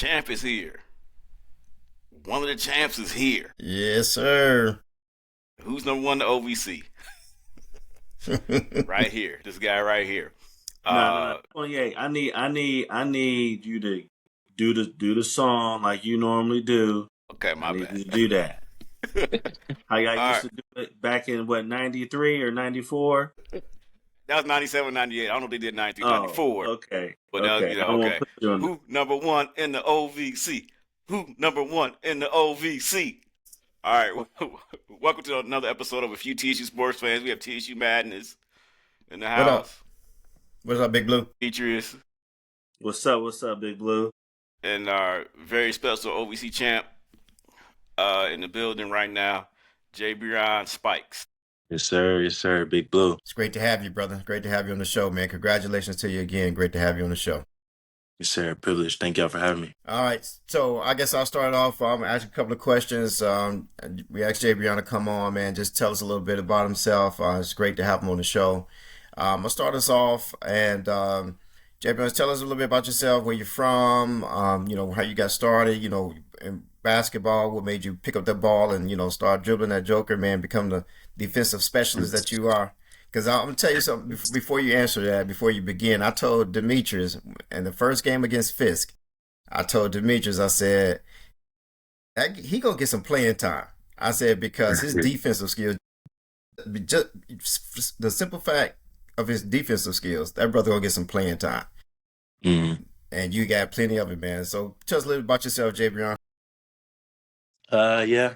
champ is here. One of the champs is here. Yes, sir. Who's number one in the OVC? Right here. This guy right here. No, Uh, 28. I need you to do the song like you normally do. okay, I my need bad. you to do that. How y'all All used right. to do it back in what, 93 or 94? That was 97, 98. I don't know if they did 93, Oh, 94. okay. But now, Okay. I won't okay. put you on. Who number one in the OVC? Who number one in the OVC? All right. Welcome to another episode of A Few TSU Sports Fans. We have TSU Madness in the What up? house. What's up, Big Blue? Demetrius What's up? What's up, Big Blue? and our very special OVC champ in the building right now, Jabrion Spikes. Yes, sir. Yes, sir. Big Blue. It's great to have you, brother. Great to have you on the show, man. Congratulations to you again. Great to have you on the show. Yes, sir. Privilege. Thank y'all for having me. All right, so I guess I'll start off. Ask a couple of questions. We asked Jabrion to come on, man. Just tell us a little bit about himself. It's great to have him on the show. I'll start us off, and Jabrion, tell us a little bit about yourself, where you're from, how you got started, in basketball, what made you pick up the ball and, start dribbling that joker, man, become the defensive specialist that you are. Because I'm gonna tell you something before you answer that, before you begin. I told Demetrius in the first game against Fisk, I told Demetrius, I said, he gonna get some playing time. I said because his defensive skills, just the simple fact of his defensive skills, that brother gonna get some playing time, Mm. and you got plenty of it, man. So tell us a little about yourself, Jabrion. Yeah.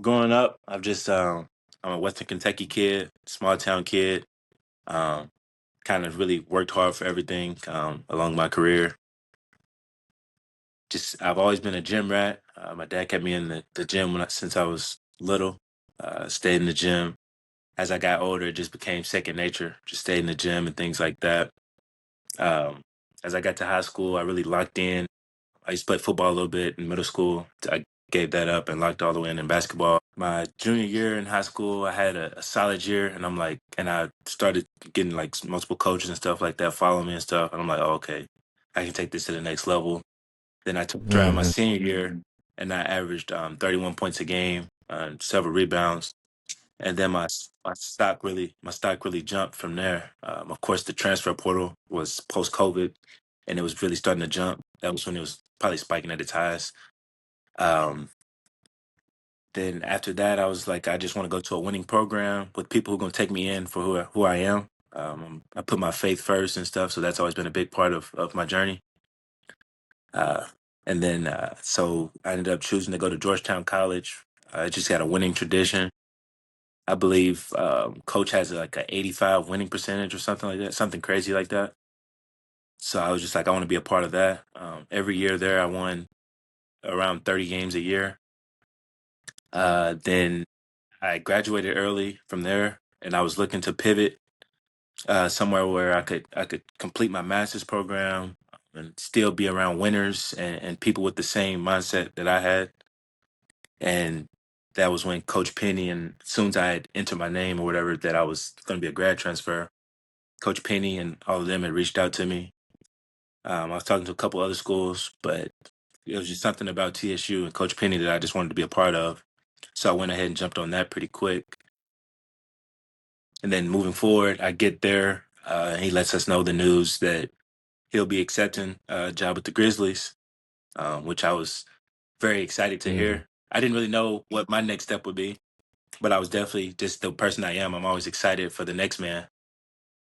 Growing up, I'm a Western Kentucky kid, small town kid. Um, kind of really worked hard for everything along my career. I've always been a gym rat. My dad kept me in the gym since I was little. Stayed in the gym. As I got older, it just became second nature. Just stayed in the gym and things like that. Um, as I got to high school, I really locked in. I used to play football a little bit in middle school. I gave that up and locked all the way in basketball. My junior year in high school, I had a solid year, and I started getting like multiple coaches and stuff like that following me and stuff. And I'm like, oh, okay, I can take this to the next level. Then I took a try my Mm-hmm. senior year, and I averaged 31 points a game, several rebounds, and then my stock really jumped from there. Of course, the transfer portal was post COVID, and it was really starting to jump. That was when it was probably spiking at its highest. Um, then after that, I was like, I just want to go to a winning program with people who are going to take me in for who I am. I put my faith first and stuff, so that's always been a big part of my journey. Uh, and then so I ended up choosing to go to Georgetown College. I just got a winning tradition. I believe coach has like an 85 winning percentage or something like that, something crazy like that. So I was just like, I want to be a part of that. Every year there, I won around 30 games a year. Then I graduated early from there, and I was looking to pivot somewhere where I could complete my master's program and still be around winners and people with the same mindset that I had. And that was when Coach Penny, and as soon as I had entered my name or whatever, that I was going to be a grad transfer, Coach Penny and all of them had reached out to me. I was talking to a couple other schools, but it was just something about TSU and Coach Penny that I just wanted to be a part of. So I went ahead and jumped on that pretty quick. And then moving forward, I get there. He lets us know the news that he'll be accepting a job with the Grizzlies, which I was very excited to Mm-hmm. hear. I didn't really know what my next step would be, but I was definitely just the person I am. I'm always excited for the next man.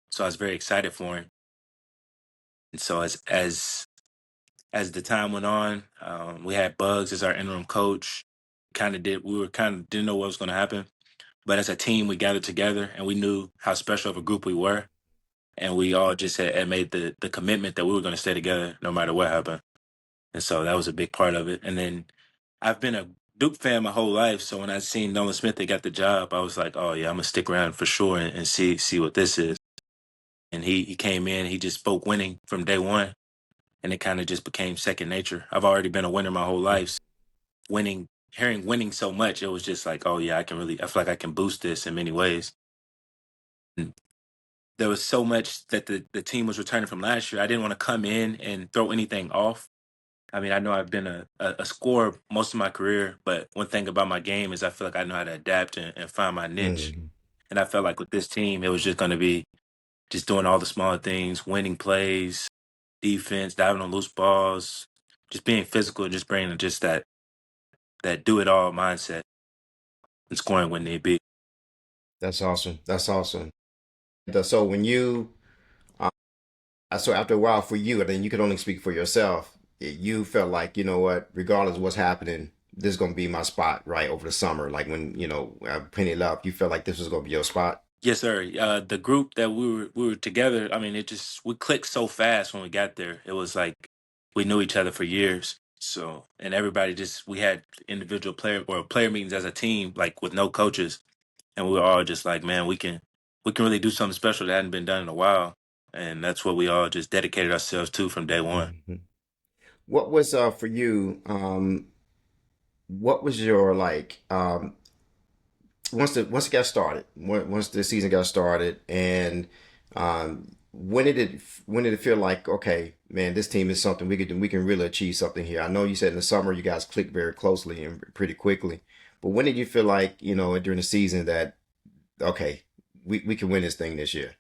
So I was very excited for him. And so as the time went on, we had Bugs as our interim coach. We were kind of didn't know what was going to happen, but as a team, we gathered together and we knew how special of a group we were, and we all just had made the commitment that we were going to stay together no matter what happened. And so that was a big part of it. And then I've been a Duke fan my whole life, so when I seen Nolan Smith they got the job, I was like, oh yeah, I'm gonna stick around for sure and see what this is. And he came in, he just spoke winning from day one, and it kind of just became second nature. I've already been a winner my whole life. Winning, hearing winning so much, it was just like, oh yeah, I feel like I can boost this in many ways. And there was so much that the team was returning from last year. I didn't want to come in and throw anything off. I mean, I know I've been a scorer most of my career, but one thing about my game is I feel like I know how to adapt and find my niche. Mm-hmm. And I felt like with this team, it was just going to be just doing all the smaller things, winning plays, defense, diving on loose balls, just being physical, and just bringing just that do it all mindset and scoring when need be. That's awesome. That's awesome. So when you, so after a while for you, and then you could only speak for yourself, you felt like, you know what, regardless of what's happening, this is going to be my spot, right, over the summer. Like when, Penny left, you felt like this was going to be your spot. Yes, sir. The group that we were together. I mean, it just we clicked so fast when we got there. It was like we knew each other for years. So and everybody just we had individual player meetings as a team, like with no coaches, and we were all just like, man, we can really do something special that hadn't been done in a while, and that's what we all just dedicated ourselves to from day one. Hmm. What was for you? What was your like once it got started, once the season got started, and when did it feel like, okay, man, this team is something we can really achieve something here? I know you said in the summer you guys clicked very closely and pretty quickly, but when did you feel like, during the season that, okay, we can win this thing this year?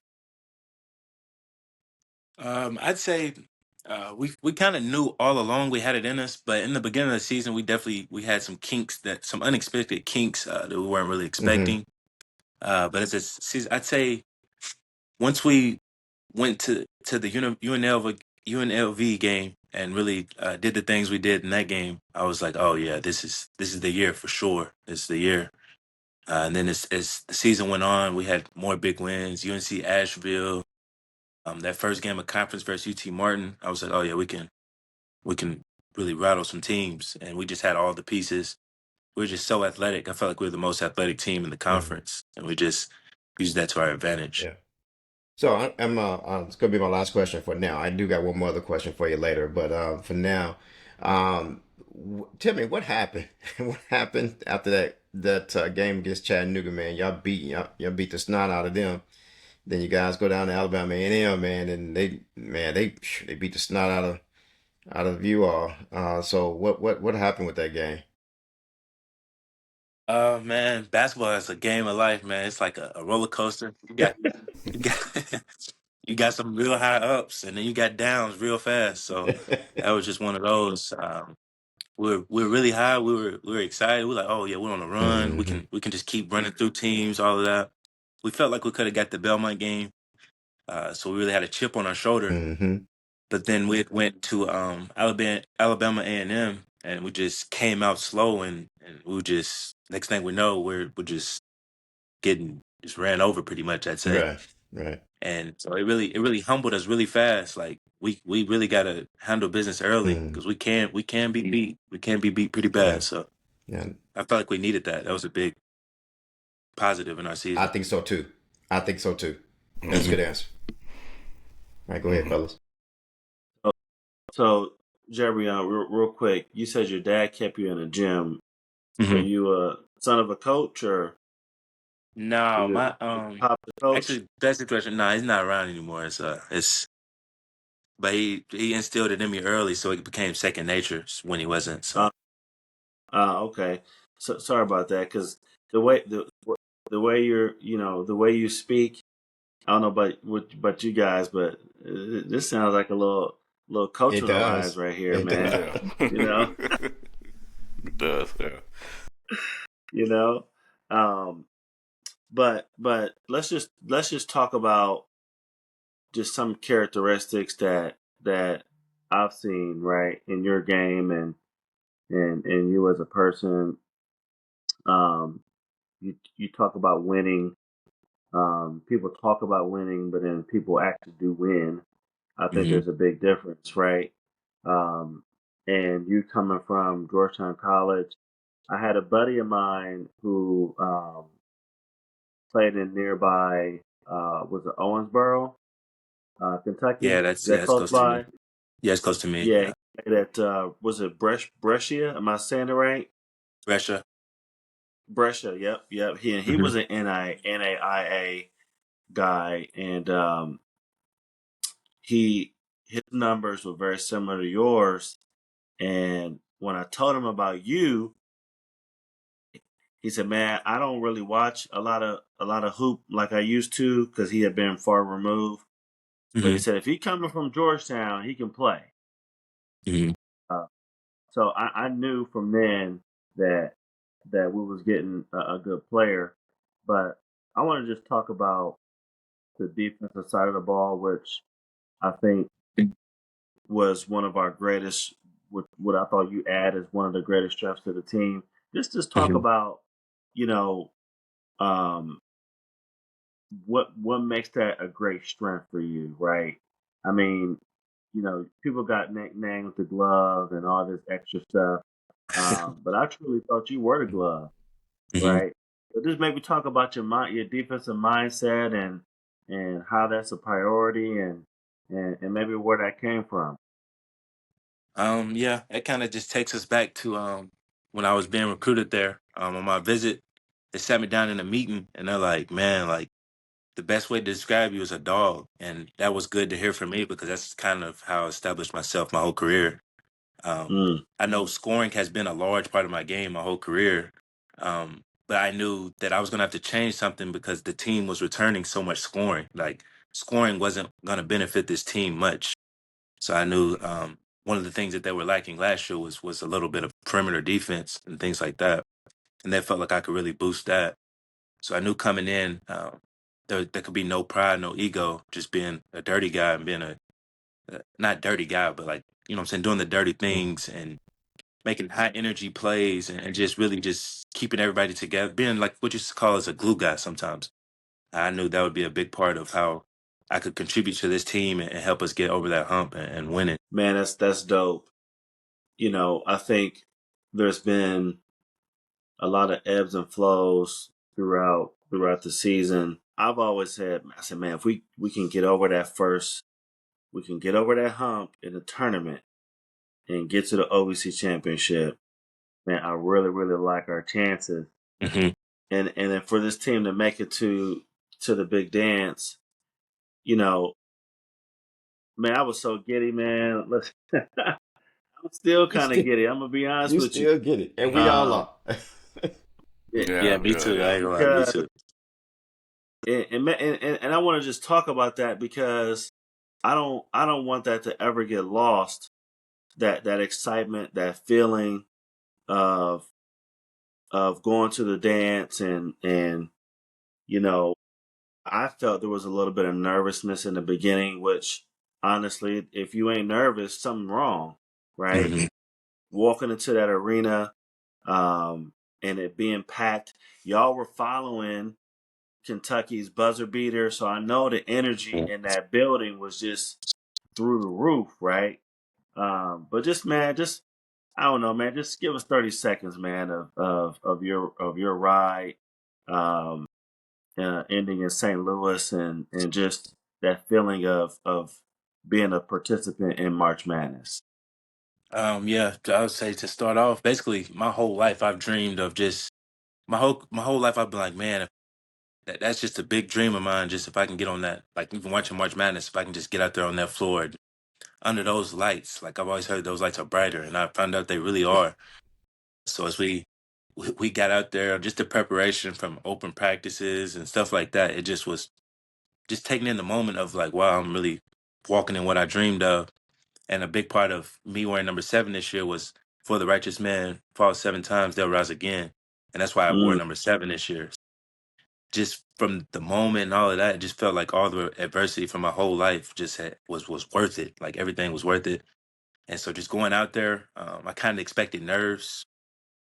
I'd say we kind of knew all along we had it in us, but in the beginning of the season, we had some unexpected kinks that we weren't really Hmm. expecting. But as a season, I'd say once we went to the UNLV game and really did the things we did in that game, I was like, oh yeah, this is the year for sure. This is the year. And then as the season went on, we had more big wins. UNC Asheville, that first game of conference versus UT Martin, I was like, oh yeah, we can really rattle some teams, and we just had all the pieces. We were just so athletic. I felt like we were the most athletic team in the Hmm. conference, and we just used that to our advantage. Yeah. So it's gonna be my last question for now. I do got one more other question for you later, but for now, tell me what happened. What happened after that game against Chattanooga, man? Y'all beat the snot out of them. Then you guys go down to Alabama A&M, man, and they beat the snot out of you all. So what happened with that game? Man, basketball is a game of life, man. It's like a roller coaster. You got you got some real high ups, and then you got downs real fast. So that was just one of those. We're really high. We were excited. We're like, oh yeah, we're on a run. We Hmm. can we can just keep running through teams, all of that. We felt like we could have got the Belmont game, so we really had a chip on our shoulder. Hmm. But then we went to Alabama A&M, and we just came out slow, and we were just next thing we know, we're just getting just ran over pretty much, I'd say. Right. Right. And so it really humbled us really fast. Like we really got to handle business early Mm. because we can be beat. We can be beat pretty bad. Yeah. So Yeah. I felt like we needed that. That was a big positive in our I season. think so too. I think so too. That's a Hmm. good answer. All right, go ahead, fellas. So, Jabrion, real quick, you said your dad kept you in a gym. Were Hmm. you a son of a coach or No, you my pop the coach? actually that situation. No, he's not around anymore. It's but he instilled it in me early, so it became second nature when he wasn't. So. Uh, okay. So sorry about that, because the way the way the way you speak, I don't know about you guys, but this sounds like a little It coaching does. right here, It man. does. Yeah. You know, It does. Yeah. you know. Um, but let's just talk about just some characteristics that I've seen right in your game and you as a person. Um, you talk about winning. People talk about winning, but then people actually do win. I think Hmm. there's a big difference, right? Um, and you coming from Georgetown College, I had a buddy of mine who played in nearby, was it Owensboro, Kentucky? Is Yeah, that that's close close to me. by? Yeah, it's close to me. Yeah, Yeah, he played at was it Brescia? Am I saying it right? Brescia. Brescia. Yep. He Hmm. was an NAIA guy, and he his numbers were very similar to yours. And when I told him about you, he said, "Man, I don't really watch a lot of hoop like I used to because he had been far removed." But he Hmm. said, "If he coming from Georgetown, he can play." Hmm. Uh, so I knew from then that we was getting a good player. But I want to just talk about the defensive side of the ball, which I think was one of our greatest. What I thought you add is one of the greatest strengths to the team. Just talk Hmm. about, you know, um, what makes that a great strength for you, right? I mean, people got nicknames, the glove, and all this extra stuff. But I truly thought you were the glove, Hmm. right? So just maybe talk about your defensive mindset, and how that's a priority, and maybe where that came from. Yeah, it kind of just takes us back to when I was being recruited there. On my visit, they sat me down in a meeting and they're like, "Man, like the best way to describe you is a dog," and that was good to hear from me because that's kind of how I established myself my whole career. Um, Mm, I know scoring has been a large part of my game my whole career, but I knew that I was gonna have to change something because the team was returning so much scoring. Like scoring wasn't gonna benefit this team much. So I knew one of the things that they were lacking last year was a little bit of perimeter defense and things like that, and they felt like I could really boost that. So I knew coming in, there could be no pride, no ego, just being a dirty guy and being a not dirty guy, but like what I'm saying, doing the dirty things and making high energy plays and just really just keeping everybody together, being like what you call as a glue guy sometimes. I knew that would be a big part of how I could contribute to this team and help us get over that hump and win it. man, that's dope. I think there's been a lot of ebbs and flows throughout the season. I've always said, I said, man, if we can get over that first, we can get over that hump in the tournament and get to the OVC Championship. Man, I really really like our chances. Hmm. And then for this team to make it to the big dance, you know, man, I was so giddy, man. Listen, I'm still You kind of still, giddy. I'm gonna be honest you with you. still get it, and we all Um, are. yeah, Yeah, Yeah, me yeah, too. I yeah. ain't gonna lie, me because too. and I want to just talk about that because I don't want that to ever get lost. That excitement, that feeling of going to the dance, and you know I felt there was a little bit of nervousness in the beginning, which honestly, if you ain't nervous, something wrong, right? Hmm. Walking into that arena, and it being packed, y'all were following Kentucky's buzzer beater, so I know the energy in that building was just through the roof, right? But just man, just I don't know, man. Just give us 30 seconds, man, of your ride, um, ending in St. Louis, and just that feeling of being a participant in March Madness. Yeah, I would say to start off, basically my whole life I've dreamed of just my whole life I've been like, man, that's just a big dream of mine. Just if I can get on that, like even watching March Madness, if I can just get out there on that floor under those lights, like I've always heard those lights are brighter, and I found out they really are. So as we got out there, just the preparation from open practices and stuff like that, it just was just taking in the moment of like, wow, I'm really walking in what I dreamed of. And a big part of me wearing number 7 this year was for the righteous man falls 7 times, they'll rise again. And that's why I wore Mm, number 7 this year. Just from the moment and all of that, it just felt like all the adversity from my whole life just was worth it. Like everything was worth it. And so just going out there, I kind of expected nerves.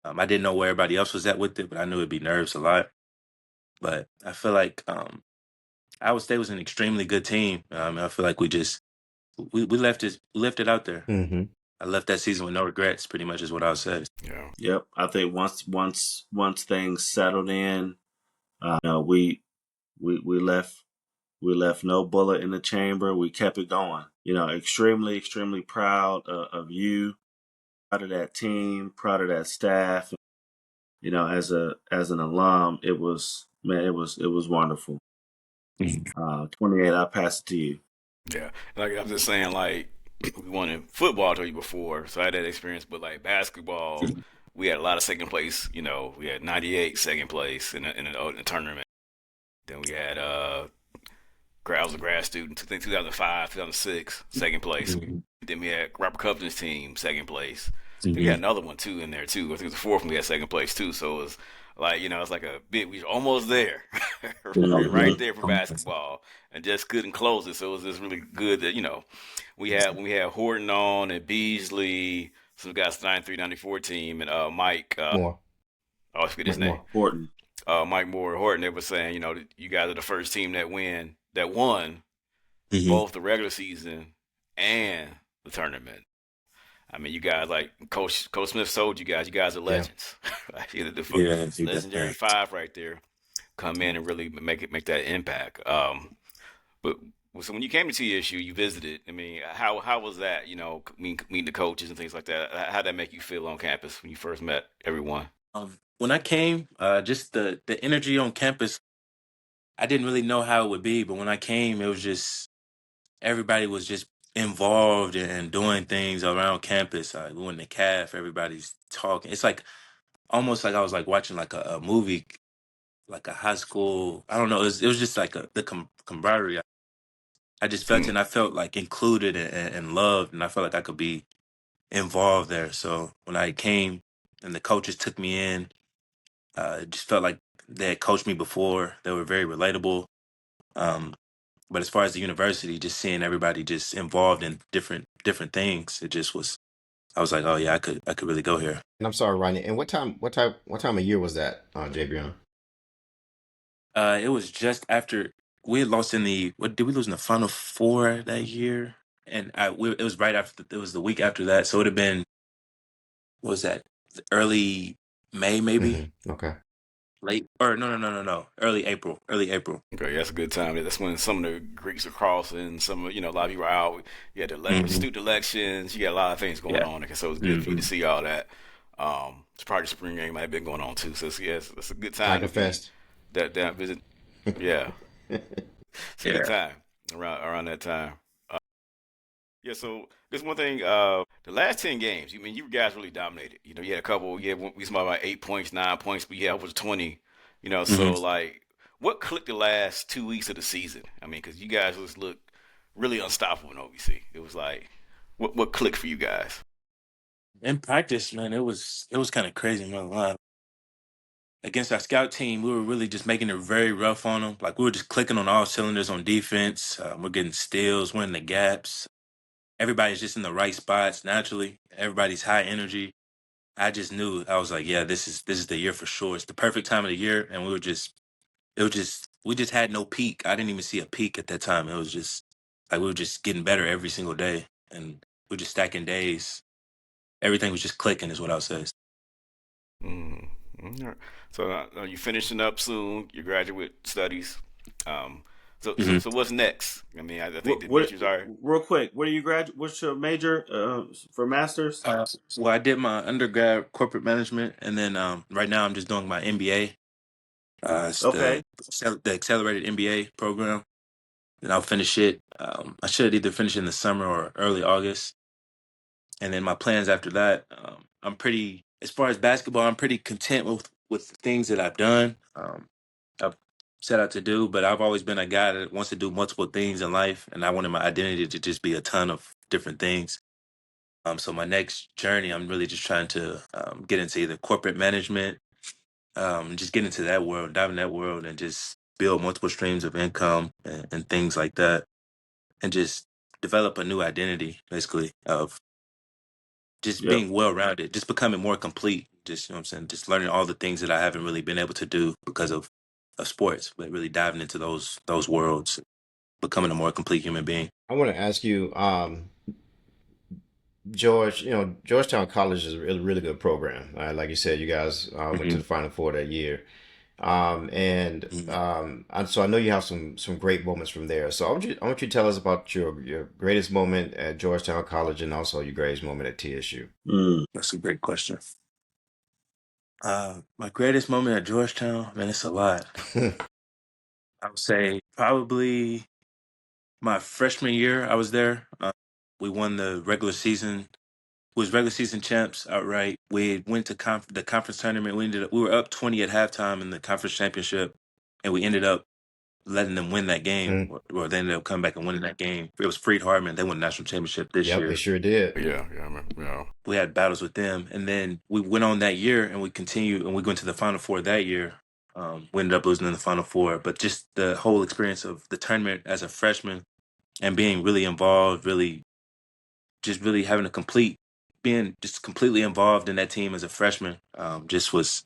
I didn't know where everybody else was at with it, but I knew it'd be nerves a lot. But I feel like Iowa State was an extremely good team. I feel like we left it out there. Hmm. I left that season with no regrets. Pretty much is what I would say. Yeah. yep. I think once things settled in, we left no bullet in the chamber. We kept it going. Extremely extremely proud of you, proud of that team, proud of that staff. As an alum, it was, man, it was wonderful. Mhm. 28. I'll pass it to you. Yeah. Like I'm just saying, like we won in football I told you before, so I had that experience. But like basketball, we had a lot of second place. You know, we had 98 second place in a tournament. Then we had I was a grad student, I think 2005, 2006, second place. Mhm. Then we had Robert Covington's team, second place. Then we had Mhm. another one too in there too. I think it was the fourth one we had second place too. So it was like, it's like a bit, we were almost there. Right Mhm. there for basketball and just couldn't close it. So it was just really good that, when we had Horton on and Beasley, some guys 93, 94 team and Mike, More, I always forget his Mike name. Moore. Horton. Mike Moore Horton, they were saying, you guys are the first team that won Mhm. both the regular season and the tournament. I mean, you guys like Coach Smith told you guys are Yeah. legends. Like, Yeah, see legendary that. five right there come in and really make that impact. But so when you came to TSU, you visited. I mean, how was that? Meeting the coaches and things like that. How would that make you feel on campus when you first met everyone? When I came, just the energy on campus, I didn't really know how it would be, but when I came, it was just everybody was just involved and doing things around campus. We went to CAF, everybody's talking. It's like almost like I was like watching like a movie, like a high school. I don't know. It was just like the camaraderie. I just felt it, Mm. and I felt like included and loved, and I felt like I could be involved there. So when I came and the coaches took me in, it just felt like they had coached me before. They were very relatable. Um, but as far as the university, just seeing everybody just involved in different things, it just was. I was like, oh yeah, I could really go here. And I'm sorry, Rodney. And what time of year was that, Jabrion? It was just after we had lost in the what did we lose in the final four that year, and it was right after it was the week after that, so it would have been what was that early May maybe Okay. late or no early April. Okay, that's a good time. That's when some of the Greeks are crossing. Some of a lot of people are out. You had the Hmm. student elections. You got a lot of things going Yeah. on. So it's good for you to Hmm. see all that. It's probably the spring game might have been going on too. So it's a good time to be Fest. that visit. Yeah, it's a good Yeah. time around that time. Yeah, so there's one thing. The last 10 games, you guys really dominated. You had a couple. We saw about 8 points, 9 points, but yeah, over 20. Hmm. So like, what clicked the last 2 weeks of the season? I mean, because you guys just looked really unstoppable in OVC. It was like, what clicked for you guys? In practice, man, it was kind of crazy. I'm not gonna lie. Against our scout team, we were really just making it very rough on them. Like we were just clicking on all cylinders on defense. We're getting steals, winning the gaps. Everybody's just in the right spots naturally. Everybody's high energy. I just knew I was like, yeah, this is the year for sure. It's the perfect time of the year, and we just had no peak. I didn't even see a peak at that time. It was just like we were just getting better every single day, and we're just stacking days. Everything was just clicking, is what I'll say. Mm. All right. So you finishing up soon. Your graduate studies. Um, so so Hmm. so what's next? I mean, I think the What? admissions are. Real quick, what are you What's your major for masters? Well, I did my undergrad corporate management, and then right now I'm just doing my MBA. It's Okay. the accelerated MBA program. Then I'll finish it. I should either finish in the summer or early August. And then my plans after that, I'm pretty, as far as basketball, I'm pretty content with the things that I've done. I've set out to do, but I've always been a guy that wants to do multiple things in life, and I wanted my identity to just be a ton of different things. So my next journey, I'm really just trying to get into either corporate management, just get into that world, dive in that world, and just build multiple streams of income and things like that, and just develop a new identity, basically, of just Yep. being well rounded, just becoming more complete. Just you know what I'm saying, just learning all the things that I haven't really been able to do because of sports, but really diving into those worlds, becoming a more complete human being. I want to ask you, George. Georgetown College is a really good program. Like you said, you guys went to Hmm. the Final Four that year. So I know you have some great moments from there. So I want you to tell us about your greatest moment at Georgetown College and also your greatest moment at TSU. Mm. That's a great question. My greatest moment at Georgetown, man, it's a lot. I would say probably my freshman year I was there. We won the regular season. Was regular season champs outright. We went to the conference tournament. We were up 20 at halftime in the conference championship, and we ended up letting them win that game, Mm. or they ended up coming back and winning that game. It was Freed Hartman. They won the national championship this Yep, they year. sure did. Yeah, I remember. Yeah. We had battles with them, and then we went on that year, and we continued, and we went to the Final Four that year. We ended up losing in the Final Four, but just the whole experience of the tournament as a freshman and being really involved, really having being just completely involved in that team as a freshman, just was,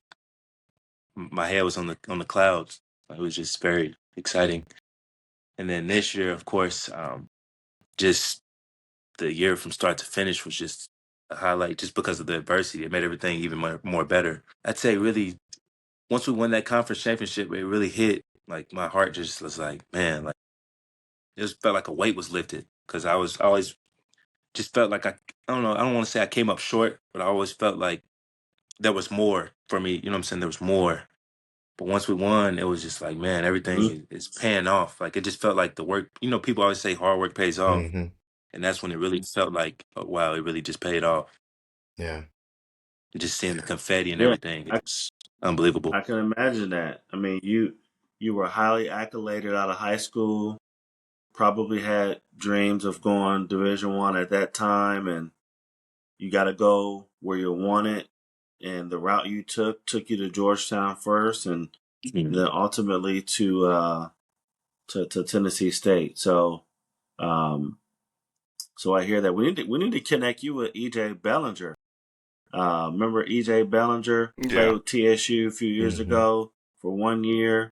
my head was on the clouds. It was just very exciting. And then this year, of course, just the year from start to finish was just a highlight, just because of the adversity. It made everything even more better. I'd say really, once we won that conference championship, it really hit. Like, my heart just was like, man, like, it just felt like a weight was lifted, because I always just felt like I don't know, I don't want to say I came up short, but I always felt like there was more for me. You know what I'm saying? There was more. But once we won, it was just like, man, everything is paying off. Like, it just felt like the work. People always say hard work pays off, Mm-hmm. and that's when it really felt like, oh, wow, it really just paid off. Yeah. Just seeing the confetti and Yeah, everything, it's unbelievable. I can imagine that. I mean, you were highly accoladed out of high school. Probably had dreams of going Division One at that time, and you got to go where you wanted. And the route you took you to Georgetown first, and Mhm. then ultimately to Tennessee State. So, so I hear that we need to connect you with EJ Bellinger. Remember EJ Bellinger played Yeah. with TSU a few years Mm-hmm. ago for 1 year.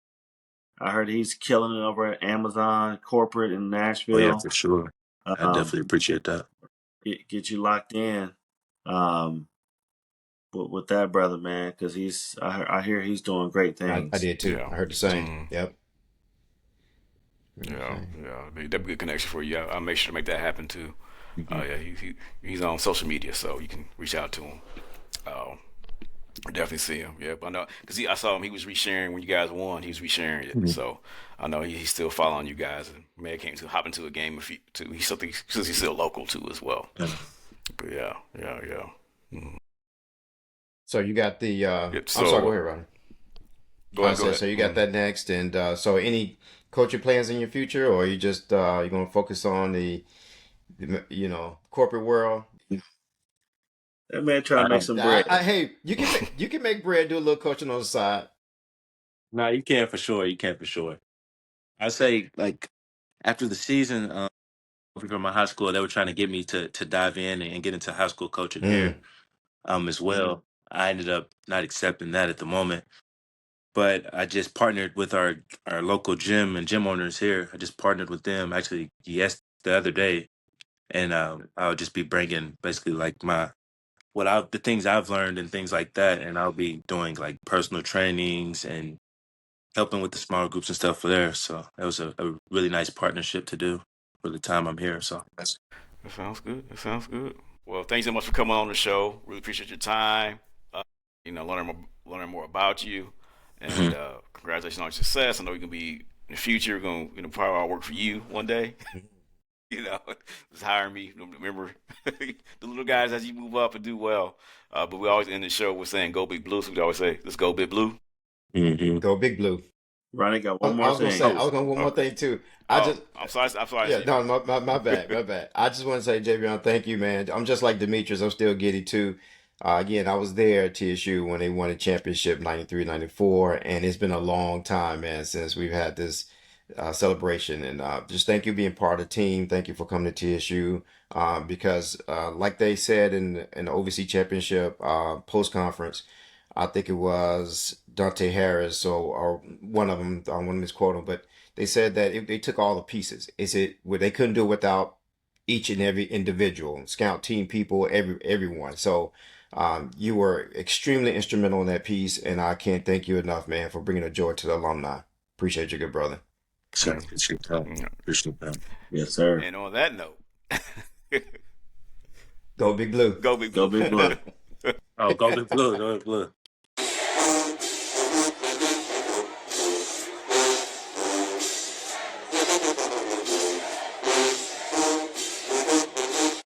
I heard he's killing it over at Amazon corporate in Oh, yeah, Nashville. for sure. I Um, definitely appreciate that. get you locked in with that brother, man, because I hear he's doing great I things. did too. Yeah. I heard the same. Mhm. Yep. Yeah, Okay. yeah, that'd be a good connection for you. I'll make sure to make that happen too. Yeah, he's on social media, so you can reach out to him. Uh, definitely see him. Yeah, but I know because I saw him. He was resharing when you guys won. He was resharing it, Mhm. so I know he's still following you guys. And may came to hop into a game if he too. He's something since he's still local too as well. Yeah. But yeah. Mhm. So you got the Yep. I'm sorry, go So ahead, Ronnie. go I ahead, go said ahead. so you got that next, and so any coaching plans in your future, or you just you gonna focus on the corporate world? That man trying to make some bread. Hey, you can make bread, do a little coaching on the side. No, you can for sure. You can for sure. I say, like, after the season, from my high school, they were trying to get me to dive in and get into high school coaching here, Mm. as well. I ended up not accepting that at the moment, but I just partnered with our local gym and gym owners here. I just partnered with them actually, the other day, and I'll just be bringing basically like the things I've learned and things like that, and I'll be doing like personal trainings and helping with the small groups and stuff for there. So that was a really nice partnership to do for the time I'm here. So that's That sounds good. That sounds good. Well, thanks so much for coming on the show. Really appreciate your time. Uh, learning more about you, and Mhm. congratulations on your success. I know you can be in the future going to probably I'll work for you one day. Just hire me. Remember the little guys as you move up and do well. But we always end the show with saying "Go Big Blue." So we always say, "Let's go Big Blue." Mhm. Go Big Blue. Ronnie got I, one I more was gonna thing. say, Oh, I was gonna one more okay. thing too. I Oh, just I'm sorry. I'm sorry. Yeah, no, my bad, my bad. I just want to say, Jabrion, thank you, man. I'm just like Demetrius. I'm still giddy too. Again, I was there at TSU when they won a championship 93, 94, and it's been a long time, man, since we've had this celebration. And just thank you being part of the team. Thank you for coming to TSU. Because like they said in the OVC Championship post conference, I think it was Dante Harris or one of them. I want to misquote him, but they said that they took all the pieces. Is it where they couldn't do it without each and every individual, scout team people, everyone. So you were extremely instrumental in that piece, and I can't thank you enough, man, for bringing the joy to the alumni. Appreciate you, good brother. So appreciate that. Yeah. Appreciate that. Yes, sir. And on that note, Go Big Blue. go Big Go Blue. Big Blue. Oh, go Big Blue, go Big Blue.